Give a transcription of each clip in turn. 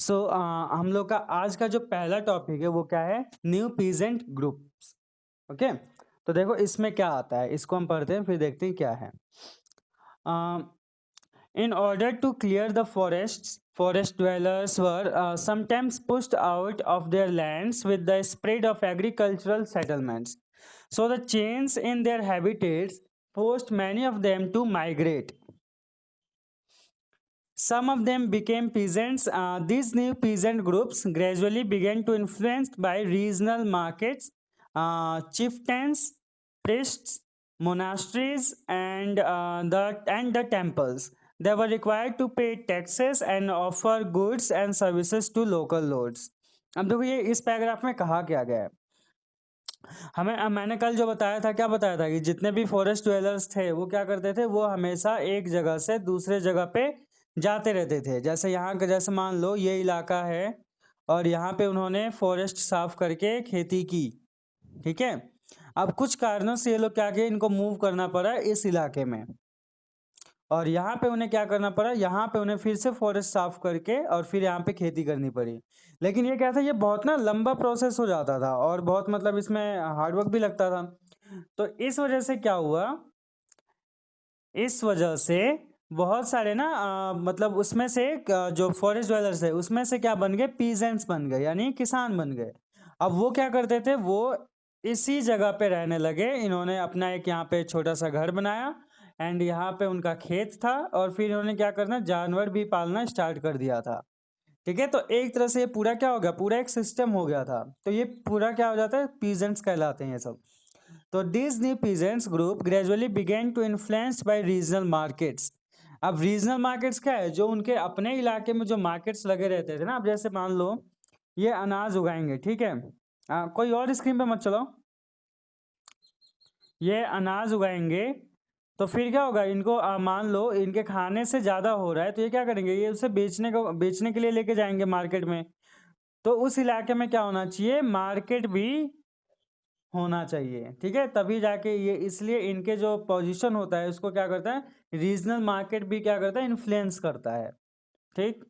सो हम लोग का आज का जो पहला टॉपिक है वो क्या है? New peasant groups. ओके, तो देखो इसमें क्या आता है, इसको हम पढ़ते हैं फिर देखते हैं क्या है। In order to clear the forests, forest dwellers were sometimes pushed out of their lands with the spread of agricultural settlements. So the change in their habitats forced many of them to migrate. Some of them became peasants. These new peasant groups gradually began to influenced by regional markets, chieftains, priests, monasteries, and the temples. They were required to pay taxes and offer goods and services to local lords. अब देखो ये इस paragraph में कहा क्या गया है। मैंने कल जो बताया था, क्या बताया था कि जितने भी फॉरेस्ट ड्वेलर्स थे वो क्या करते थे, वो हमेशा एक जगह से दूसरे जगह पे जाते रहते थे। जैसे यहाँ का, जैसे मान लो ये इलाका है और यहाँ पे उन्होंने फॉरेस्ट साफ करके खेती की, ठीक है। अब कुछ कारणों से ये लोग क्या किए, इनको मूव करना पड़ा इस इलाके में, और यहाँ पे उन्हें क्या करना पड़ा, यहाँ पे उन्हें फिर से फॉरेस्ट साफ करके और फिर यहाँ पे खेती करनी पड़ी। लेकिन ये क्या था, ये बहुत ना लंबा प्रोसेस हो जाता था और बहुत मतलब इसमें हार्डवर्क भी लगता था। तो इस वजह से क्या हुआ, इस वजह से बहुत सारे ना मतलब उसमें से जो फॉरेस्ट ड्वेलर्स है उसमें से क्या बन गए, पीजेंट्स बन गए, यानी किसान बन गए। अब वो क्या करते थे, वो इसी जगह पे रहने लगे। इन्होंने अपना एक यहाँ पे छोटा सा घर बनाया एंड यहाँ पे उनका खेत था, और फिर इन्होंने क्या करना, जानवर भी पालना स्टार्ट कर दिया था। ठीक है, तो एक तरह से ये पूरा क्या हो गया, पूरा एक सिस्टम हो गया था। तो ये पूरा क्या हो जाता है, पीजेंट्स कहलाते हैं ये सब। तो this new peasants group gradually begin to influenced by regional markets. अब रीजनल मार्केट्स क्या है, जो उनके अपने इलाके में जो मार्केट्स लगे रहते थे ना। अब जैसे मान लो ये अनाज उगाएंगे, ठीक है। कोई और स्क्रीन पे मत चलाओ। ये अनाज उगाएंगे तो फिर क्या होगा, इनको मान लो इनके खाने से ज़्यादा हो रहा है, तो ये क्या करेंगे, ये उसे बेचने के लिए लेके जाएंगे मार्केट में। तो उस इलाके में क्या होना चाहिए, मार्केट भी होना चाहिए, ठीक है। तभी जाके ये, इसलिए इनके जो पोजीशन होता है उसको क्या करता है, रीजनल मार्केट भी क्या करता है, इन्फ्लुएंस करता है। ठीक।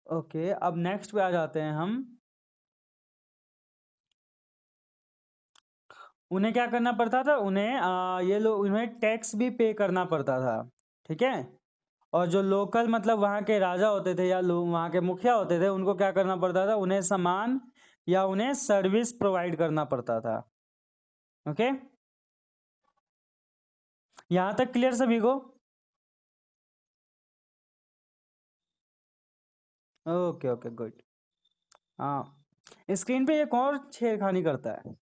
ओके, अब नेक्स्ट पे आ जाते हैं हम। उन्हें क्या करना पड़ता था, उन्हें ये लोग, उन्हें टैक्स भी पे करना पड़ता था, ठीक है। और जो लोकल मतलब वहाँ के राजा होते थे या लोग वहाँ के मुखिया होते थे, उनको क्या करना पड़ता था, उन्हें सामान या उन्हें सर्विस प्रोवाइड करना पड़ता था। ओके, यहाँ तक क्लियर सभी को? Okay okay good. हाँ, स्क्रीन पे एक और छेड़खानी करता है।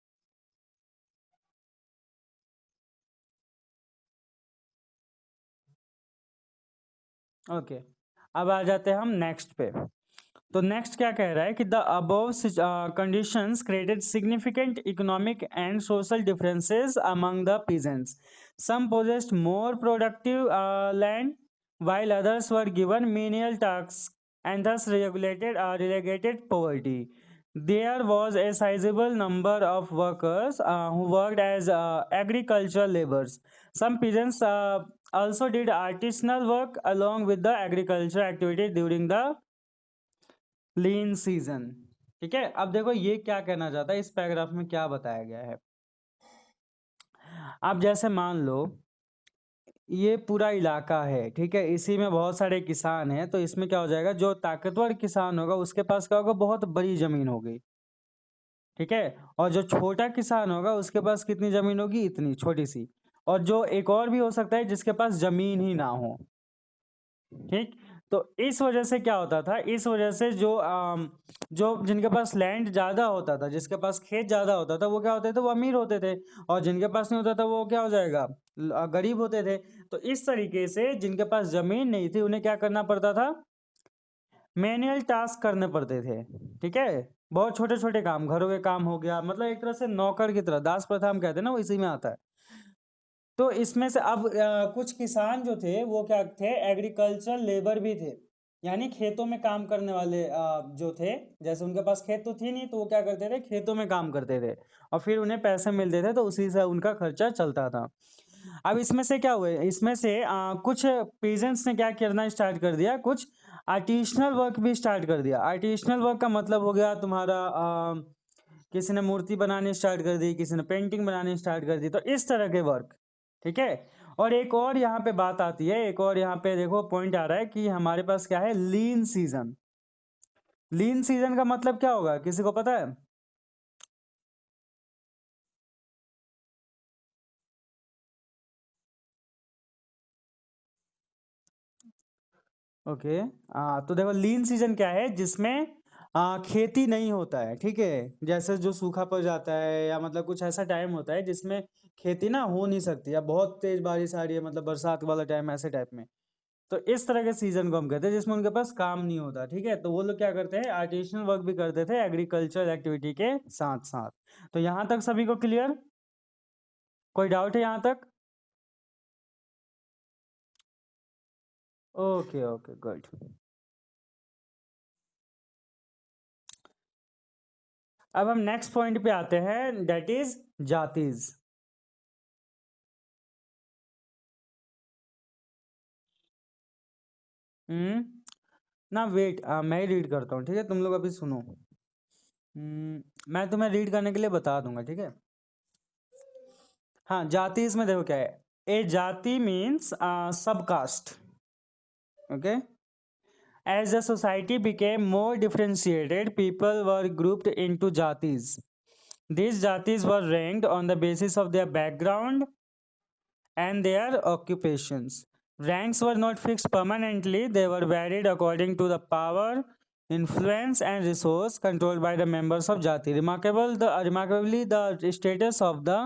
ओके, अब आ जाते हैं हम नेक्स्ट पे। तो नेक्स्ट क्या कह रहा है कि the above conditions created significant economic and social differences among the peasants. Some possessed more productive land while others were given menial tasks and thus relegated poverty. There was a sizable number of workers who worked as agricultural laborers. Some peasants also did artisanal work along with the agriculture activity during the lean season. ठीक है, अब देखो ये क्या कहना चाहता है, इस पैराग्राफ में क्या बताया गया है। अब जैसे मान लो ये पूरा इलाका है, ठीक है, इसी में बहुत सारे किसान हैं, तो इसमें क्या हो जाएगा, जो ताकतवर किसान होगा उसके पास क्या होगा, बहुत बड़ी जमीन होगी, ठीक है। और जो छोटा किसान होगा उसके पास कितनी जमीन होगी, इतनी छोटी सी। और जो एक और भी हो सकता है जिसके पास जमीन ही ना हो, ठीक। तो इस वजह से क्या होता था, इस वजह से जो जिनके पास लैंड ज्यादा होता था, जिसके पास खेत ज्यादा होता था, वो क्या होते थे, वो अमीर होते थे। और जिनके पास नहीं होता था वो क्या हो जाएगा, गरीब होते थे। तो इस तरीके से जिनके पास जमीन नहीं थी उन्हें क्या करना पड़ता था, मैनुअल टास्क करने पड़ते थे, ठीक है। बहुत छोटे छोटे काम, घरों के काम हो गया, मतलब एक तरह से नौकर की तरह, दास प्रथा हम कहते हैं ना, वो इसी में आता है। तो इसमें से अब कुछ किसान जो थे वो क्या थे, एग्रीकल्चर लेबर भी थे, यानी खेतों में काम करने वाले जो थे। जैसे उनके पास खेत तो थी नहीं, तो वो क्या करते थे, खेतों में काम करते थे और फिर उन्हें पैसे मिलते थे, तो उसी से उनका खर्चा चलता था। अब इसमें से क्या हुआ, इसमें से कुछ पेजेंट्स ने क्या करना स्टार्ट कर दिया, कुछ आर्टिसनल वर्क भी स्टार्ट कर दिया। आर्टिसनल वर्क का मतलब हो गया तुम्हारा किसी ने मूर्ति बनानी स्टार्ट कर दी, किसी ने पेंटिंग बनानी स्टार्ट कर दी, तो इस तरह के वर्क। ठीक है। और एक और यहाँ पे बात आती है, एक और यहाँ पे देखो पॉइंट आ रहा है कि हमारे पास क्या है, लीन सीजन। लीन सीजन का मतलब क्या होगा, किसी को पता है? ओके। तो देखो लीन सीजन क्या है, जिसमें खेती नहीं होता है। ठीक है। जैसे जो सूखा पड़ जाता है, या मतलब कुछ ऐसा टाइम होता है जिसमें खेती ना हो नहीं सकती, या बहुत तेज बारिश आ रही है, मतलब बरसात वाला टाइम, ऐसे टाइप में। तो इस तरह के सीजन को हम कहते हैं जिसमें उनके पास काम नहीं होता। ठीक है। तो वो लोग क्या करते हैं, आर्टिसनल वर्क भी करते थे एग्रीकल्चर एक्टिविटी के साथ साथ। तो यहाँ तक सभी को क्लियर? कोई डाउट है यहाँ तक? Okay okay good. अब हम नेक्स्ट पॉइंट पे आते हैं, दैट इज जातीज। हम्म। ना वेट, मैं ही रीड करता हूँ। ठीक है, तुम लोग अभी सुनो। मैं तुम्हें रीड करने के लिए बता दूंगा। ठीक है। हाँ, जाति इसमें देखो क्या है, ए jati means sub caste. Okay. As the society became more differentiated, people were grouped into jatis. These jatis were ranked on the basis of their background and their occupations. Ranks were not fixed permanently, they were varied according to the power, influence, and resource controlled by the members of Jati. Remarkably, the status of the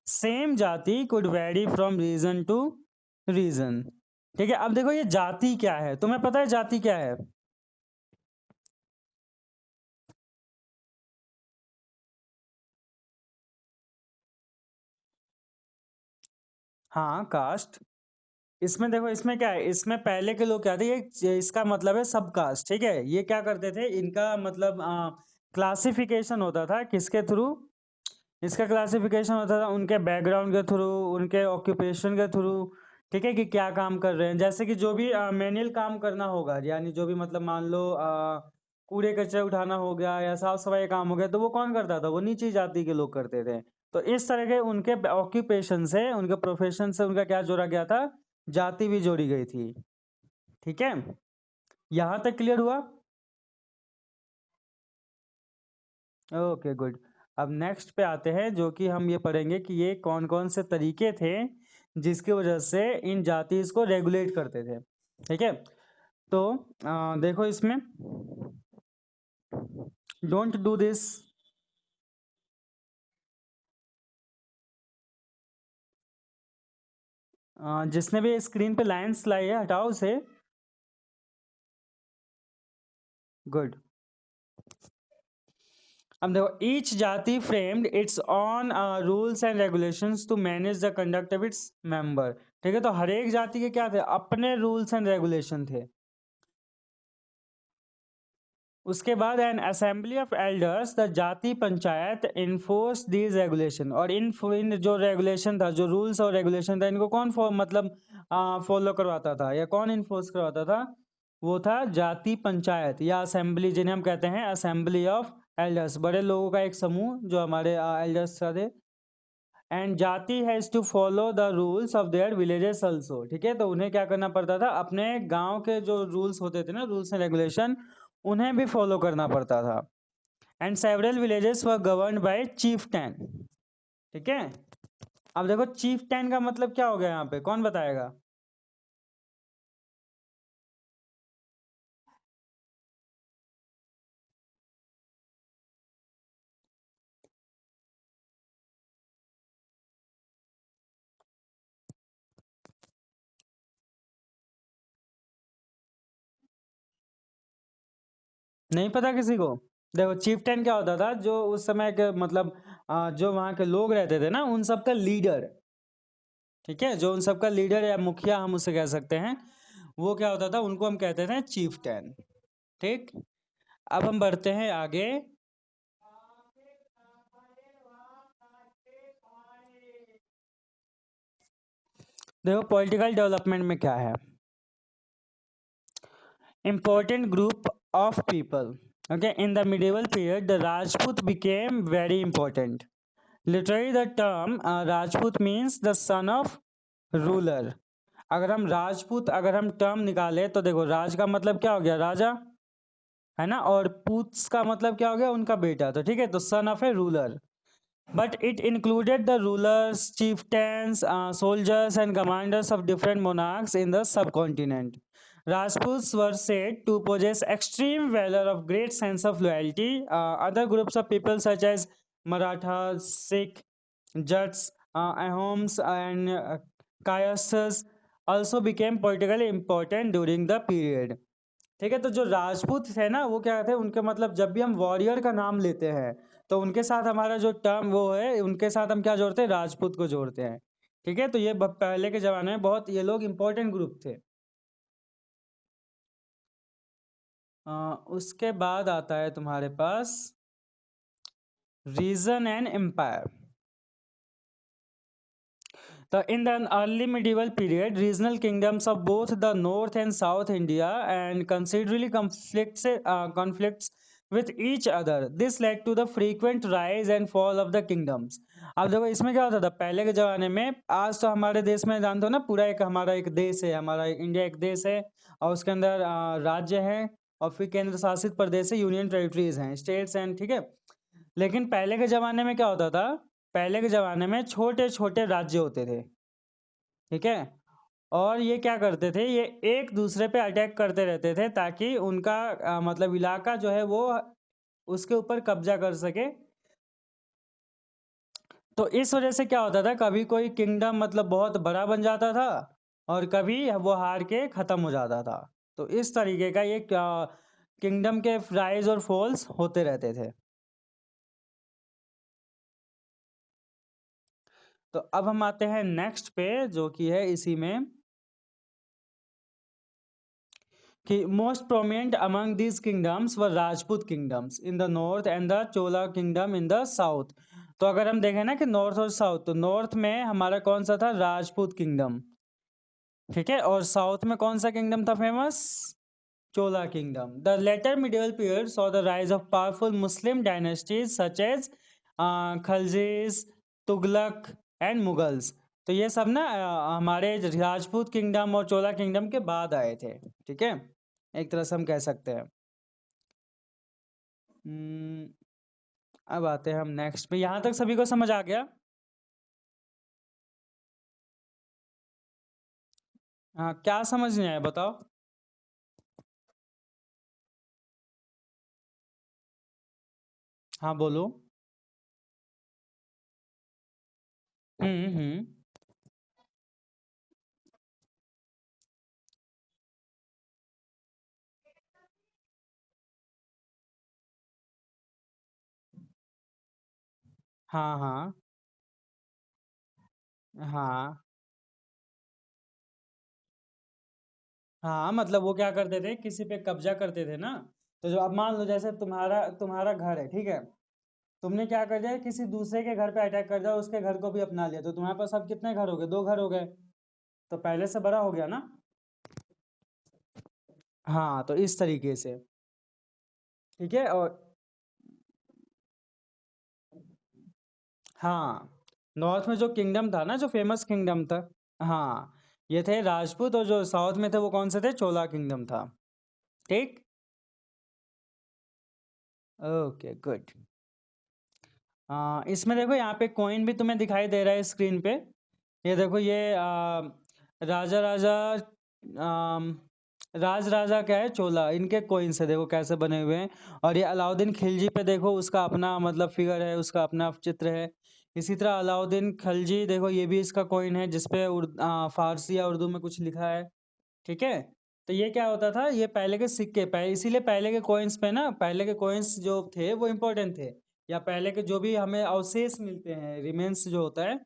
same Jati could vary from region to region. ठीक है। अब देखो ये जाति क्या है, तुम्हें पता है जाति क्या है? हाँ, कास्ट। इसमें देखो, इसमें क्या है, इसमें पहले के लोग क्या थे, ये इसका मतलब है सब कास्ट। ठीक है। ये क्या करते थे, इनका मतलब क्लासिफिकेशन होता था किसके थ्रू? इसका क्लासिफिकेशन होता था उनके बैकग्राउंड के थ्रू, उनके ऑक्यूपेशन के थ्रू। ठीक है, कि क्या काम कर रहे हैं। जैसे कि जो भी मैनुअल काम करना होगा, यानी जो भी मतलब मान लो कूड़े कचरे उठाना हो गया, या साफ सफाई काम हो गया, तो वो कौन करता था? वो नीची जाति के लोग करते थे। तो इस तरह के उनके ऑक्यूपेशन से, उनके प्रोफेशन से उनका क्या जोड़ा गया था, जाति भी जोड़ी गई थी। ठीक है। यहां तक क्लियर हुआ? Okay good. अब नेक्स्ट पे आते हैं, जो कि हम ये पढ़ेंगे कि ये कौन कौन से तरीके थे जिसकी वजह से इन जातीज को रेगुलेट करते थे। ठीक है। तो देखो इसमें, डोंट डू दिस। जिसने भी स्क्रीन पे लाइंस लाई है, हटाओ उसे। गुड। अब देखो, each jati framed its own rules and regulations to manage the conduct of its member. ठीक है। तो हर एक जाति के क्या थे, अपने रूल्स एंड रेगुलेशन थे। उसके बाद N assembly of elders, the जाति पंचायत इन्फोर्स दीज रेगुलेशन। और इन जो रेगुलेशन था, जो रूल्स और रेगुलेशन था, इनको कौन मतलब फॉलो करवाता था, या कौन इन्फोर्स करवाता था? वो था जाति पंचायत, या असेंबली, जिन्हें हम कहते हैं असेंबली ऑफ एल्डर्स, बड़े लोगों का एक समूह जो हमारे एल्डर्स थे। And jati has to follow the rules of their villages also. ठीक है। तो उन्हें क्या करना पड़ता था, अपने गांव के जो रूल्स होते थे ना, रूल्स एंड रेगुलेशन, उन्हें भी फॉलो करना पड़ता था। And several villages were governed by chieftain. ठीक है। अब देखो, चीफटैन का मतलब क्या हो गया यहाँ पे, कौन बताएगा? नहीं पता किसी को? देखो, चीफटैन क्या होता था, जो उस समय के मतलब जो वहाँ के लोग रहते थे ना, उन सबका लीडर। ठीक है। जो उन सबका लीडर या मुखिया हम उसे कह सकते हैं, वो क्या होता था, उनको हम कहते थे चीफटैन। ठीक। अब हम बढ़ते हैं आगे। देखो पॉलिटिकल डेवलपमेंट में क्या है, important group of people. Okay, in the medieval period the Rajput became very important. Literally the term Rajput means the son of ruler. अगर हम टर्म निकाले तो देखो राज का मतलब क्या हो गया, राजा है ना, और पुत्स का मतलब क्या हो गया, उनका बेटा, तो ठीक है, तो son of A ruler. But it included the rulers, chieftains, soldiers, and commanders of different monarchs in the subcontinent. Rajputs were said to possess extreme valor of great sense of loyalty. Other groups of people such as Marathas, Sikh, Jats, Ahoms, and Kayasthas also became politically important during the period. ठीक है, तो जो राजपूत है ना वो क्या थे, उनके मतलब जब भी हम वॉरियर का नाम लेते हैं तो उनके साथ हमारा जो टर्म वो है, उनके साथ हम क्या जोड़ते हैं, राजपूत को जोड़ते हैं. ठीक है, तो ये पहले के जमाने में बहुत ये लोग इंपॉर्टेंट ग्रुप थे. उसके बाद आता है तुम्हारे पास region and empire. In the early medieval period, regional kingdoms of both the North and South India and considerably conflicts with each other. This led to the frequent rise and fall of the kingdoms. अब देखो इसमें क्या होता था पहले के ज़माने में, आज तो हमारे देश में जानते हो ना, पूरा एक हमारा एक देश है, हमारा इंडिया एक देश है, और उसके अंदर राज्य है, और फिर केंद्र शासित प्रदेश है, यूनियन टेरिटरीज हैं, स्टेट्स एंड, ठीक है. लेकिन पहले के ज़माने में क्या होता था, पहले के ज़माने में छोटे छोटे राज्य होते थे. ठीक है, और ये क्या करते थे, ये एक दूसरे पे अटैक करते रहते थे ताकि उनका मतलब इलाका जो है वो उसके ऊपर कब्जा कर सके. तो इस वजह से क्या होता था, कभी कोई किंगडम मतलब बहुत बड़ा बन जाता था और कभी वो हार के खत्म हो जाता था. तो इस तरीके का ये किंगडम के राइज और फॉल्स होते रहते थे. तो अब हम आते हैं नेक्स्ट पे, जो कि है इसी में कि most prominent among these kingdoms were Rajput kingdoms in the north and the Chola kingdom in the south. तो अगर हम देखें ना कि नॉर्थ और साउथ, तो नॉर्थ में हमारा कौन सा था, राजपूत किंगडम. ठीक है, और साउथ में कौन सा किंगडम था famous, Chola kingdom. The later medieval period saw the rise of powerful Muslim dynasties such as Khaljis, Tughlaq and Mughals. तो ये सब ना हमारे राजपूत किंगडम और चोला किंगडम के बाद आए थे. ठीक है, एक तरह से हम कह सकते हैं. हम्म, अब आते हैं हम नेक्स्ट पे. यहाँ तक सभी को समझ आ गया? हाँ, क्या समझ नहीं आया बताओ. हाँ बोलो. हम्म. हाँ हाँ. हाँ हाँ, मतलब वो क्या करते थे, किसी पे कब्जा करते थे ना. तो जो अब मान लो जैसे तुम्हारा तुम्हारा घर है, ठीक है, तुमने क्या कर दिया, किसी दूसरे के घर पे अटैक कर दिया, उसके घर को भी अपना लिया, तो तुम्हारे पास अब कितने घर हो गए, दो घर हो गए, तो पहले से बड़ा हो गया ना. हाँ, तो इस तरीके से. ठीक है, और हाँ, नॉर्थ में जो किंगडम था ना, जो फेमस किंगडम था, हाँ, ये थे राजपूत, और जो साउथ में थे वो कौन से थे, चोला किंगडम था. ठीक. Okay good. इसमें देखो यहाँ पे कॉइन भी तुम्हें दिखाई दे रहा है स्क्रीन पे. ये देखो ये राजा राजा आम, राज राजा क्या है, चोला, इनके कॉइन्स है, देखो कैसे बने हुए हैं. और ये अलाउद्दीन खिलजी पे देखो, उसका अपना मतलब फिगर है, उसका अपना चित्र है. इसी तरह अलाउद्दीन खिलजी देखो, ये भी इसका कॉइन है जिसपे फारसी या उर्दू में कुछ लिखा है. ठीक है, तो ये क्या होता था, ये पहले के सिक्के, पहले इसीलिए पहले के कॉइन्स पे ना, पहले के कॉइन्स जो थे वो इम्पोर्टेंट थे, या पहले के जो भी हमें अवशेष मिलते हैं, रिमेन्स जो होता है,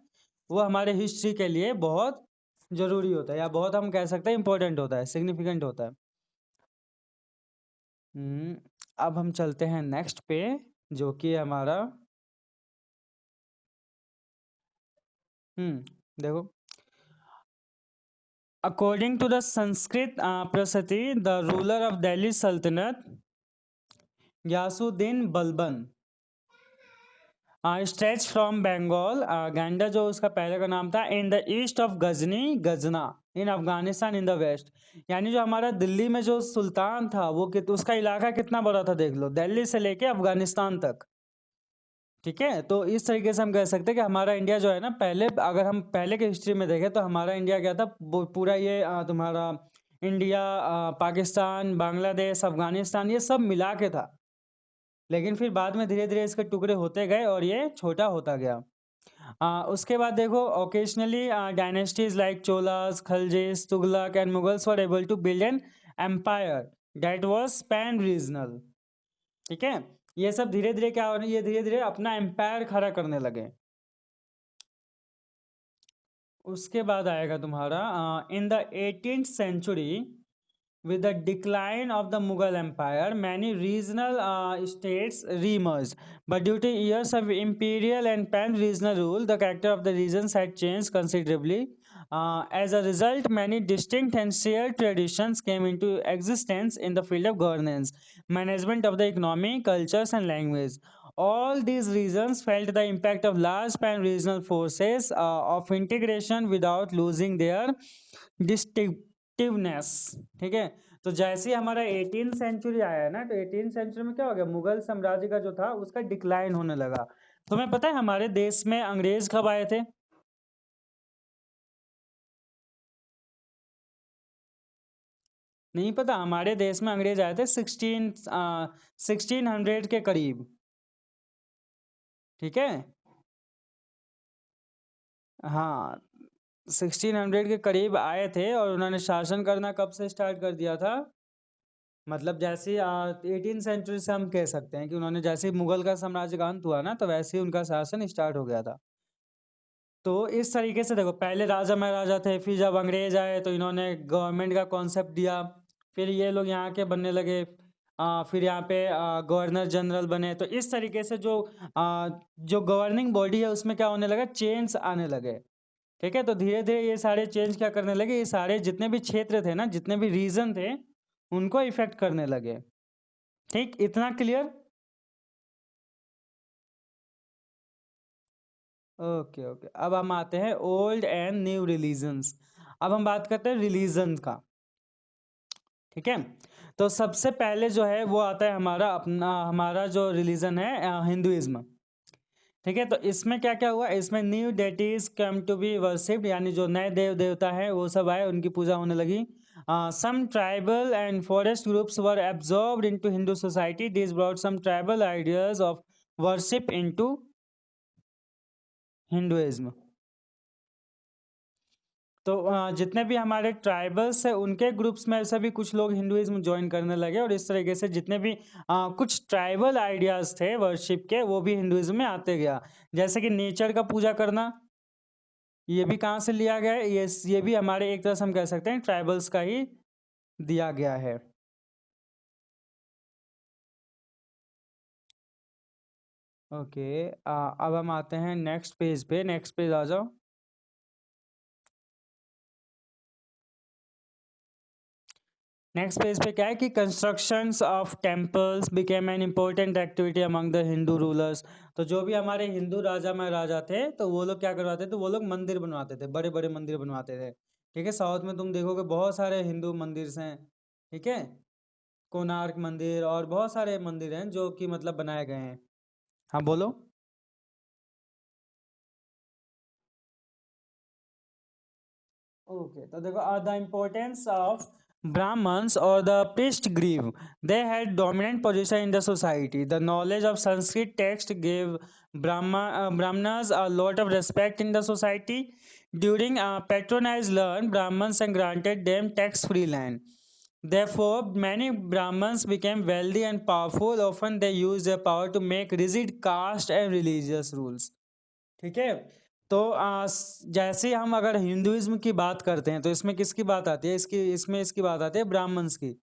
वो हमारे हिस्ट्री के लिए बहुत जरूरी होता है, या बहुत हम कह सकते हैं इम्पोर्टेंट होता है, सिग्निफिकेंट होता है. हम्म, अब हम चलते हैं नेक्स्ट पे, जो कि हमारा देखो According to the Sanskrit Prasati, the ruler of Delhi Sultanate, Ghiyasuddin Balban, stretch from Bengal, Gauda जो उसका पहले का नाम था, in the east of Ghazni Ghazna in Afghanistan in the west. यानी जो हमारा दिल्ली में जो सुल्तान था वो उसका इलाका कितना बड़ा था देख लो, दिल्ली से लेके अफगानिस्तान तक। ठीक है, तो इस तरीके से हम कह सकते हैं कि हमारा इंडिया जो है ना, पहले अगर हम पहले के हिस्ट्री में देखें तो हमारा इंडिया क्या था, पूरा ये तुम्हारा इंडिया, पाकिस्तान, बांग्लादेश, अफगानिस्तान, ये सब मिला के था। लेकिन फिर बाद में धीरे धीरे इसके टुकड़े होते गए और ये छोटा होता गया। उसके बाद देखो, occasionally dynasties like Cholas, Khaljis, Tughlaq and Mughals were able to build an empire that was pan regional. ठीक है, ये सब धीरे धीरे क्या हो रहा है, ये धीरे धीरे अपना एम्पायर खड़ा करने लगे। उसके बाद आएगा तुम्हारा in the 18th century, with the decline of the Mughal Empire, many regional states re-emerged. But due to years of imperial and pan-regional rule, the character of the regions had changed considerably. As a result, many distinct and shared traditions came into existence in the field of governance, management of the economy, cultures, and language. All these regions felt the impact of large pan-regional forces of integration without losing their distinctiveness। ठीक है, तो जैसे ही हमारा 18th century आया है ना, तो 18th century में क्या हो गया, मुगल साम्राज्य का जो था उसका डिक्लाइन होने लगा। तुम्हें पता है हमारे देश में अंग्रेज कब आए थे? नहीं पता, हमारे देश में अंग्रेज आए थे 1600 के करीब। ठीक है, हाँ, 1600 के करीब आए थे और उन्होंने शासन करना कब से स्टार्ट कर दिया था, मतलब जैसे 18th सेंचुरी से हम कह सकते हैं कि उन्होंने जैसे ही मुगल का साम्राज्य का अंत हुआ ना, तो वैसे ही उनका शासन स्टार्ट हो गया था। तो इस तरीके से देखो, पहले राजा महाराजा थे, फिर जब अंग्रेज आए तो इन्होंने गवर्नमेंट का कॉन्सेप्ट दिया, फिर ये लोग यहाँ के बनने लगे, फिर यहाँ पे गवर्नर जनरल बने। तो इस तरीके से जो गवर्निंग बॉडी है उसमें क्या होने लगा, चेंज आने लगे। ठीक है, तो धीरे धीरे ये सारे चेंज क्या करने लगे, ये सारे जितने भी क्षेत्र थे ना, जितने भी रीजन थे, उनको इफेक्ट करने लगे। ठीक, इतना क्लियर? ओके ओके, अब हम आते हैं ओल्ड एंड न्यू रिलीजन्स। अब हम बात करते हैं रिलीजन का। ठीक है, तो सबसे पहले जो है वो आता है हमारा जो रिलीजन है हिंदुइज्म। ठीक है, तो इसमें क्या क्या हुआ, इसमें new deities come to be worshipped, यानी जो नए देव देवता है वो सब आए, उनकी पूजा होने लगी। Some tribal and forest groups were absorbed into Hindu society, this brought some tribal ideas of worship into Hinduism. तो जितने भी हमारे ट्राइबल्स है उनके ग्रुप्स में से भी कुछ लोग हिंदुइज्म ज्वाइन करने लगे, और इस तरीके से जितने भी कुछ ट्राइबल आइडियाज थे वर्शिप के, वो भी हिंदुइज्म में आते गया। जैसे कि नेचर का पूजा करना, ये भी कहाँ से लिया गया है, ये भी हमारे एक तरह से हम कह सकते हैं ट्राइबल्स का ही दिया गया है। ओके, अब हम आते हैं नेक्स्ट पेज पे, नेक्स्ट पेज आ जाओ। नेक्स्ट पेज पे क्या है कि constructions of temples became an important activity among the Hindu rulers. तो जो भी हमारे हिंदू राजा महाराजा थे, तो वो लोग क्या करवाते थे, वो लोग मंदिर बनवाते थे, बड़े बड़े मंदिर बनवाते थे। ठीक है, साउथ में तुम देखोगे बहुत सारे हिंदू मंदिर हैं। ठीक है, कोणार्क मंदिर और बहुत सारे मंदिर हैं जो कि मतलब बनाए गए हैं। हाँ बोलो। Okay, so the importance of Brahmins or the priest grieve. They had dominant position in the society. The knowledge of Sanskrit text gave Brahmanas a lot of respect in the society. During patronage learned Brahmins and granted them tax-free land. Therefore, many Brahmins became wealthy and powerful. Often they used their power to make rigid caste and religious rules. ठीक है, तो जैसे ही हम अगर Hinduism की बात करते हैं तो इसमें किसकी बात आती है, इसकी बात आती है ब्राह्मण्स की।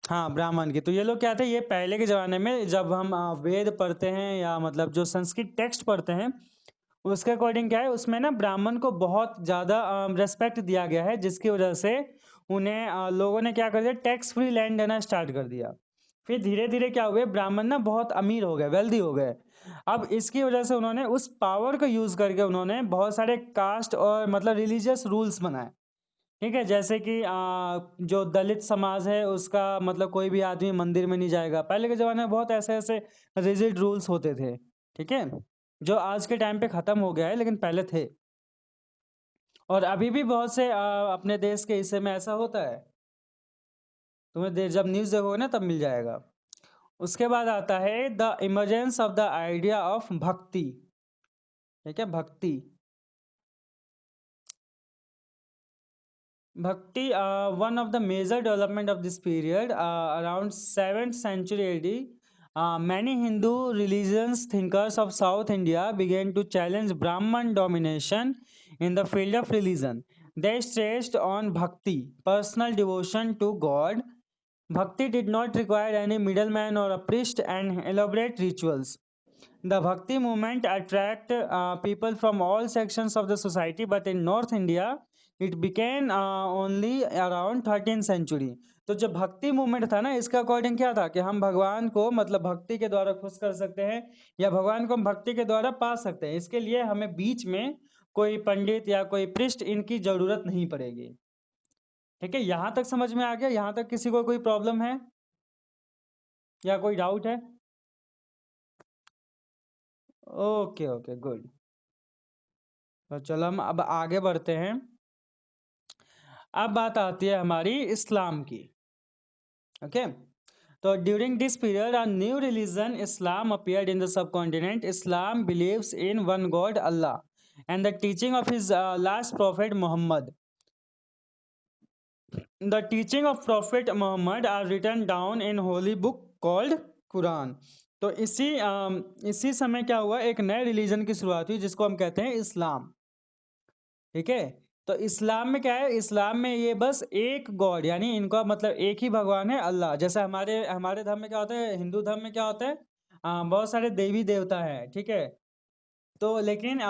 हाँ, ब्राह्मण की। तो ये लोग क्या थे, ये पहले के ज़माने में जब हम वेद पढ़ते हैं या मतलब जो संस्कृत टेक्स्ट पढ़ते हैं, उसके अकॉर्डिंग क्या है, उसमें ना ब्राह्मण को बहुत ज़्यादा रिस्पेक्ट दिया गया है, जिसकी वजह से उन्हें लोगों ने क्या कर दिया, टैक्स फ्री लैंड देना स्टार्ट कर दिया। फिर धीरे-धीरे क्या हुए, ब्राह्मण ना बहुत अमीर हो गए, वेल्दी हो गए। अब इसकी वजह से उन्होंने उस पावर को यूज़ करके उन्होंने बहुत सारे कास्ट और मतलब रिलीजियस रूल्स बनाए। ठीक है? जैसे कि जो दलित समाज है उसका मतलब कोई भी आदमी मंदिर में नहीं जाएगा। पहले के ज़माने में बहुत ऐसे-ऐसे रिजिड रूल्स होते थे। ठीक है? जो आज के टाइम पे ख़त्म हो गया है, लेकिन पहले थे। और अभी भी बहुत से अपने देश के हिस्से में ऐसा होता है। तुम्हें जब न्यूज़ देखोगे ना तब मिल जाएगा। उसके बाद आता है the emergence of the idea of भक्ति। ठीक है? भक्ति। Bhakti, one of the major development of this period, around 7th century AD, many Hindu religious thinkers of South India began to challenge Brahman domination in the field of religion. They stressed on bhakti, personal devotion to God. Bhakti did not require any middleman or a priest and elaborate rituals. The Bhakti movement attract people from all sections of the society, but in North India, it began only around 13th century. तो जो भक्ति movement था ना, इसका according क्या था कि हम भगवान को मतलब भक्ति के द्वारा खुश कर सकते हैं, या भगवान को हम भक्ति के द्वारा पा सकते हैं। इसके लिए हमें बीच में कोई पंडित या कोई पृष्ठ इनकी जरूरत नहीं पड़ेगी। ठीक है, यहाँ तक समझ में आ गया? यहाँ तक किसी को कोई प्रॉब्लम है या कोई डाउट है? Okay okay, good. तो चलो हम अब आगे बढ़ते हैं। अब बात आती है हमारी इस्लाम की। ओके, तो during this period a new religion Islam appeared in the subcontinent. Islam believes in one God Allah and the teaching of his last prophet Mohammad. The teaching of prophet Mohammad are written down in holy book called Quran. तो इसी समय क्या हुआ, एक नए religion की शुरुआत हुई जिसको हम कहते हैं इस्लाम। ठीक है, तो इस्लाम में क्या है, इस्लाम में ये बस एक गॉड, यानी इनका मतलब एक ही भगवान है अल्लाह। जैसे हमारे हमारे धर्म में क्या होता है, हिंदू धर्म में क्या होता है, बहुत सारे देवी देवता हैं। ठीक है, तो लेकिन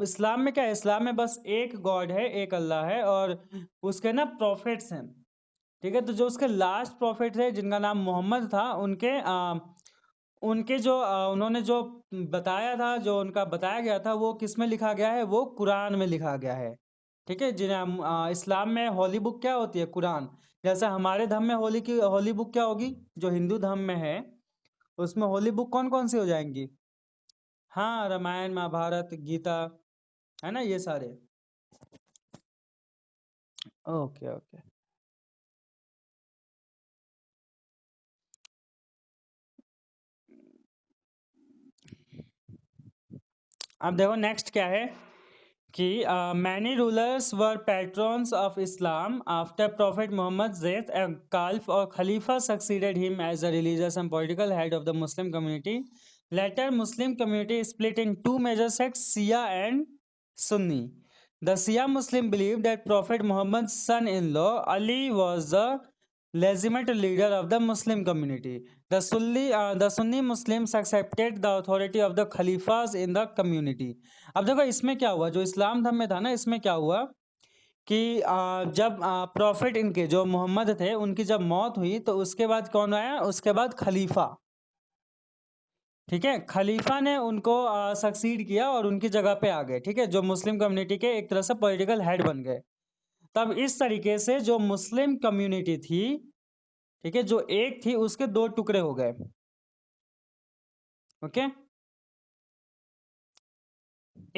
इस्लाम में क्या है, इस्लाम में बस एक गॉड है, एक अल्लाह है, और उसके ना प्रॉफिट्स हैं। ठीक है, तो जो उसके लास्ट प्रॉफिट थे जिनका नाम मोहम्मद था, उनके जो उन्होंने जो बताया था, जो उनका बताया गया था, वो किस में लिखा गया है, वो कुरान में लिखा गया है। ठीक है, जिन्हें हम इस्लाम में होली बुक क्या होती है, कुरान। जैसे हमारे धर्म में होली बुक क्या होगी, जो हिंदू धर्म में है उसमें होली बुक कौन कौन सी हो जाएंगी? हाँ, रामायण, महाभारत, गीता, है ना, ये सारे। Okay okay. अब देखो नेक्स्ट क्या है कि many rulers were patrons of Islam after Prophet Muhammad's death. A caliph or Khalifa succeeded him as the religious and political head of the Muslim community. Later, Muslim community split in two major sects, Shia and Sunni. The Shia Muslim believed that Prophet Muhammad's son-in-law Ali was the legitimate leader of the Muslim community. The Sunni Muslims accepted the authority of the Khalifas in the community. अब देखो इसमें क्या हुआ, जो इस्लाम धर्म में था ना, इसमें क्या हुआ कि जब प्रॉफिट इनके जो मोहम्मद थे उनकी जब मौत हुई, तो उसके बाद कौन आया, उसके बाद खलीफा। ठीक है, खलीफा ने उनको सक्सीड किया और उनकी जगह पे आ गए। ठीक है, जो मुस्लिम कम्युनिटी के एक तरह से पॉलिटिकल हेड बन गए। तब इस तरीके से जो मुस्लिम कम्युनिटी थी, ठीक है, जो एक थी उसके दो टुकड़े हो गए। ओके,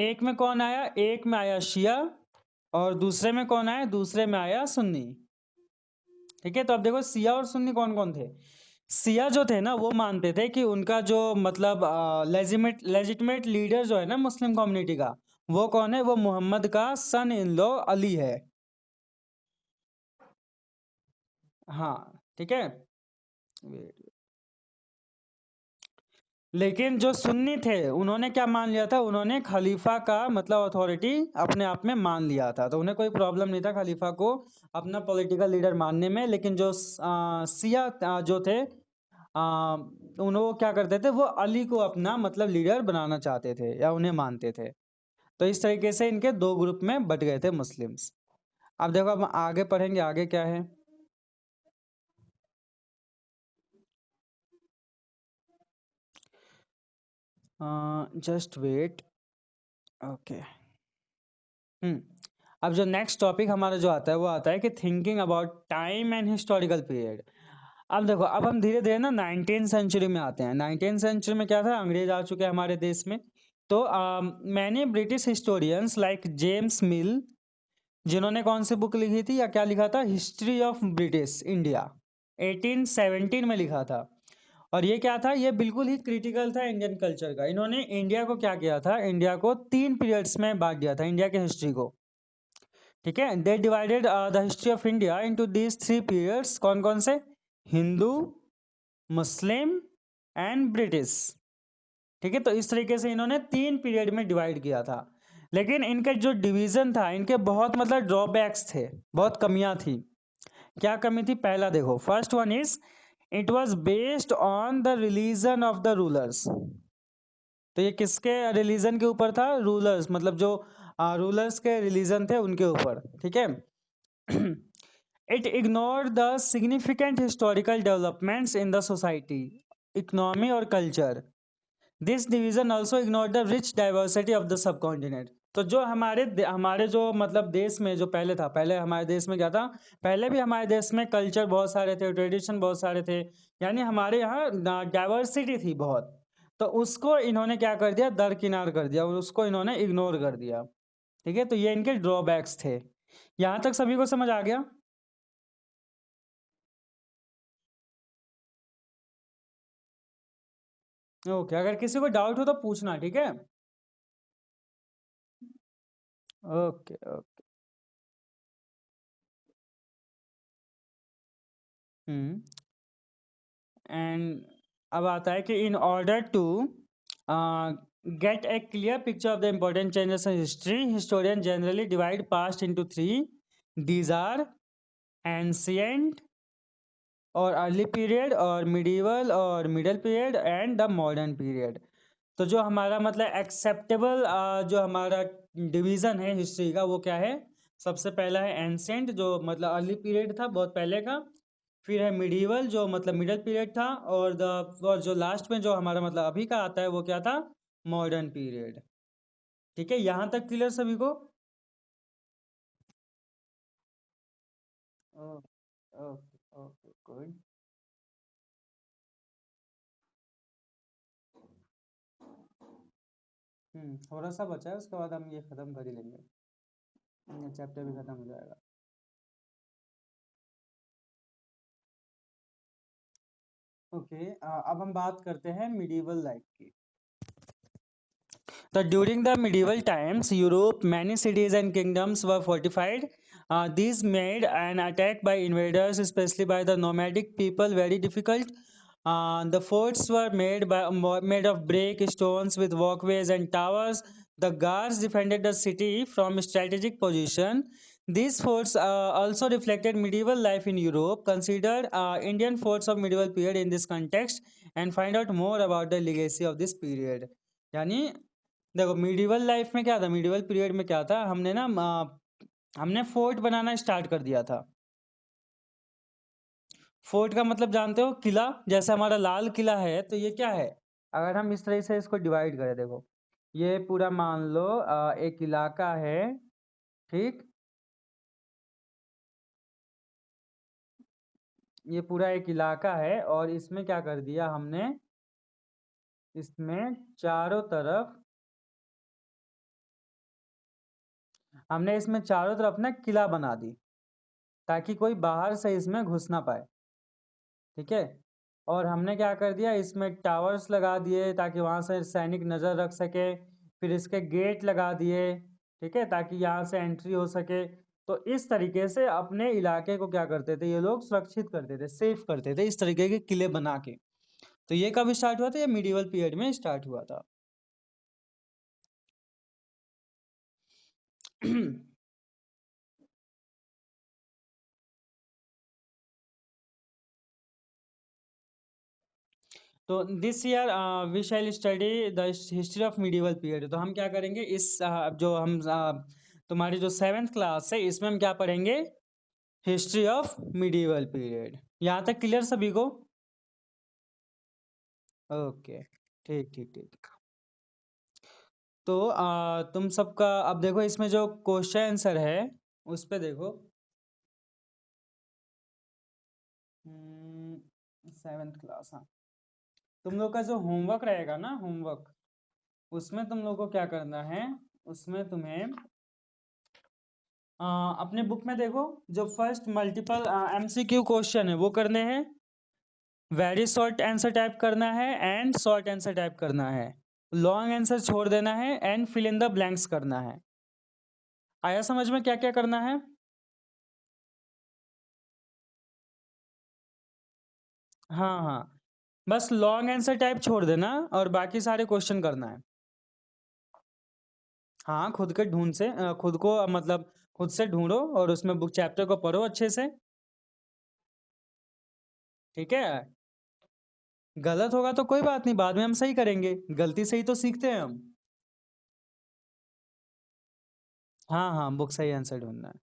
एक में कौन आया, एक में आया शिया, और दूसरे में कौन आया, दूसरे में आया सुन्नी। ठीक है, तो अब देखो शिया और सुन्नी कौन कौन थे। शिया जो थे ना, वो मानते थे कि उनका जो मतलब लेजिटिमेट लीडर जो है ना मुस्लिम कम्युनिटी का, वो कौन है, वो मोहम्मद का सन इन लॉ अली है। हाँ, ठीक है। लेकिन जो सुन्नी थे उन्होंने क्या मान लिया था, उन्होंने खलीफा का मतलब अथॉरिटी अपने आप में मान लिया था। तो उन्हें कोई प्रॉब्लम नहीं था खलीफा को अपना पॉलिटिकल लीडर मानने में। लेकिन जो सिया जो थे, उन्होंने क्या करते थे, वो अली को अपना मतलब लीडर बनाना चाहते थे या उन्हें मानते थे। तो इस तरीके से इनके दो ग्रुप में बट गए थे मुस्लिम्स। अब देखो अब आगे पढ़ेंगे, आगे क्या है। Just wait. ओके। हम्म अब जो नेक्स्ट टॉपिक हमारा जो आता है वो आता है कि thinking about time and historical period. अब देखो अब हम धीरे धीरे ना 19th सेंचुरी में आते हैं। 19th सेंचुरी में क्या था, अंग्रेज आ चुके हैं हमारे देश में। तो मैंने ब्रिटिश हिस्टोरियंस लाइक जेम्स मिल, जिन्होंने कौन सी बुक लिखी थी या क्या लिखा था, हिस्ट्री ऑफ ब्रिटिश इंडिया 1817 में लिखा था। और ये क्या था, ये बिल्कुल ही क्रिटिकल था इंडियन कल्चर का। इन्होंने इंडिया को क्या किया था, इंडिया को 3 पीरियड्स में बांट दिया था, इंडिया के हिस्ट्री को। ठीक है, they divided the history of India into these 3 periods. कौन कौन से, हिंदू, मुस्लिम एंड ब्रिटिश। ठीक है, तो इस तरीके से इन्होंने 3 पीरियड में डिवाइड किया था। लेकिन इनका जो डिवीजन था, इनके बहुत मतलब ड्रॉबैक्स थे, बहुत कमियां थी। क्या कमी थी, पहला देखो, first one is it was based on the religion of the rulers. तो ये किसके रिलीजन के ऊपर था, रूलर्स, मतलब जो रूलर्स के रिलीजन थे उनके ऊपर। ठीक है। It ignore the significant historical developments in the society, economy और culture. This division also ignore the rich diversity of the subcontinent. तो जो हमारे जो मतलब देश में जो पहले था, पहले हमारे देश में क्या था, पहले भी हमारे देश में कल्चर बहुत सारे थे, ट्रेडिशन बहुत सारे थे, यानी हमारे यहाँ डाइवर्सिटी थी बहुत। तो उसको इन्होंने क्या कर दिया, दरकिनार कर दिया और उसको इन्होंने इग्नोर कर दिया। ठीक है, तो ये इनके ड्रॉबैक्स थे। यहाँ तक सभी को समझ आ गया। ओके, अगर किसी को डाउट हो तो पूछना, ठीक है। Okay okay. हम्म एंड अब आता है कि in order to get a clear picture of the important changes in history, historian generally divide past into 3। These are ancient और अर्ली पीरियड और मिडीवल और middle period and the modern period. तो जो हमारा मतलब एक्सेप्टेबल जो हमारा division है हिस्ट्री का वो क्या है, सबसे पहला है एंसेंट, जो मतलब अर्ली पीरियड था, बहुत पहले का। फिर है मिडीवल, जो मतलब मिडल पीरियड था। और जो लास्ट में जो हमारा मतलब अभी का आता है वो क्या था, मॉडर्न पीरियड। ठीक है, यहाँ तक क्लियर सभी को। Okay okay good. थोड़ा सा बचा है, उसके बाद हम ये खत्म कर ही लेंगे, चैप्टर भी खत्म हो जाएगा। ओके, अब हम बात करते हैं मिडीवल लाइफ की। So during the medieval times, Europe, many cities and kingdoms were fortified. These made an attack by invaders, especially by the nomadic people, very difficult. The forts were made of brick, stones with walkways and towers. The guards defended the city from strategic position. These forts also reflected medieval life in Europe. Consider Indian forts of medieval period in this context and find out more about the legacy of this period. यानी देखो medieval life में क्या था, medieval period में क्या था, हमने fort बनाना start कर दिया था। फोर्ट का मतलब जानते हो, किला, जैसे हमारा लाल किला है, तो ये क्या है, अगर हम इस तरह से इसको डिवाइड करें, देखो ये पूरा मान लो एक इलाका है। ठीक, ये पूरा एक इलाका है और इसमें क्या कर दिया हमने, इसमें चारों तरफ ना किला बना दी, ताकि कोई बाहर से इसमें घुस ना पाए। ठीक है, और हमने क्या कर दिया, इसमें टावर्स लगा दिए ताकि वहां से सैनिक नज़र रख सके। फिर इसके गेट लगा दिए, ठीक है, ताकि यहाँ से एंट्री हो सके। तो इस तरीके से अपने इलाके को क्या करते थे ये लोग, सुरक्षित करते थे, सेफ करते थे, इस तरीके के किले बना के। तो ये कब स्टार्ट हुआ था, ये मिडिवल पीरियड में स्टार्ट हुआ था। तो this year we shall study the history of medieval period. तो हम क्या करेंगे इस जो हम तुम्हारी जो 7th क्लास है इसमें हम क्या पढ़ेंगे, हिस्ट्री ऑफ मिडिवल पीरियड। यहाँ तक क्लियर सभी को? ओके, ठीक ठीक ठीक। तो तुम सबका अब देखो इसमें जो क्वेश्चन आंसर है उस पे देखो। 7th क्लास, हाँ। तुम लोग का जो होमवर्क रहेगा ना, होमवर्क, उसमें तुम लोग को क्या करना है, उसमें तुम्हें अपने बुक में देखो, जो फर्स्ट मल्टीपल एमसीक्यू क्वेश्चन है वो करने हैं, वेरी शॉर्ट आंसर टाइप करना है एंड शॉर्ट आंसर टाइप करना है, लॉन्ग आंसर छोड़ देना है and fill in the blanks करना है। आया समझ में क्या क्या करना है? हाँ हाँ, बस लॉन्ग आंसर टाइप छोड़ देना और बाकी सारे क्वेश्चन करना है। हाँ, खुद के ढूंढ से खुद को मतलब खुद से ढूंढो और उसमें बुक चैप्टर को पढ़ो अच्छे से, ठीक है। गलत होगा तो कोई बात नहीं, बाद में हम सही करेंगे, गलती से ही तो सीखते हैं हम। हाँ हाँ, बुक से ही आंसर ढूंढना है।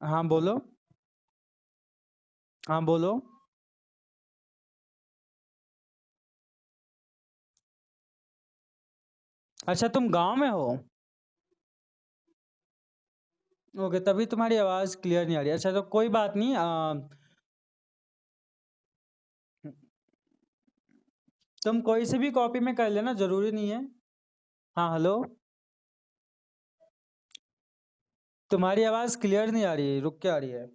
हाँ बोलो। हाँ बोलो। अच्छा, तुम गांव में हो? ओके, तभी तुम्हारी आवाज़ क्लियर नहीं आ रही। अच्छा, तो कोई बात नहीं। तुम कोई से भी कॉपी में कर लेना, जरूरी नहीं है। हाँ हेलो, तुम्हारी आवाज़ क्लियर नहीं आ रही, रुक के आ रही है।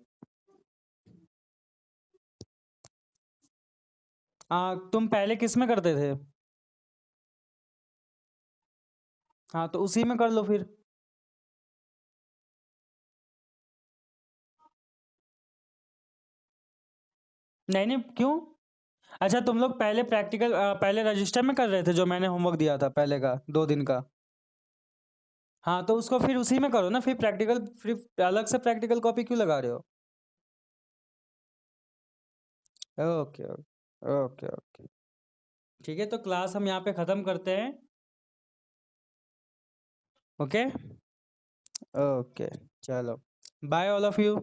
तुम पहले किस में करते थे? हाँ, तो उसी में कर लो फिर। नहीं नहीं, क्यों? अच्छा, तुम लोग पहले प्रैक्टिकल पहले रजिस्टर में कर रहे थे, जो मैंने होमवर्क दिया था पहले का 2 दिन का। हाँ, तो उसको फिर उसी में करो ना, फिर प्रैक्टिकल फिर अलग से प्रैक्टिकल कॉपी क्यों लगा रहे हो? ओके ओके ओके ओके, ठीक है, तो क्लास हम यहाँ पे ख़त्म करते हैं। ओके ओके, चलो, बाय ऑल ऑफ यू।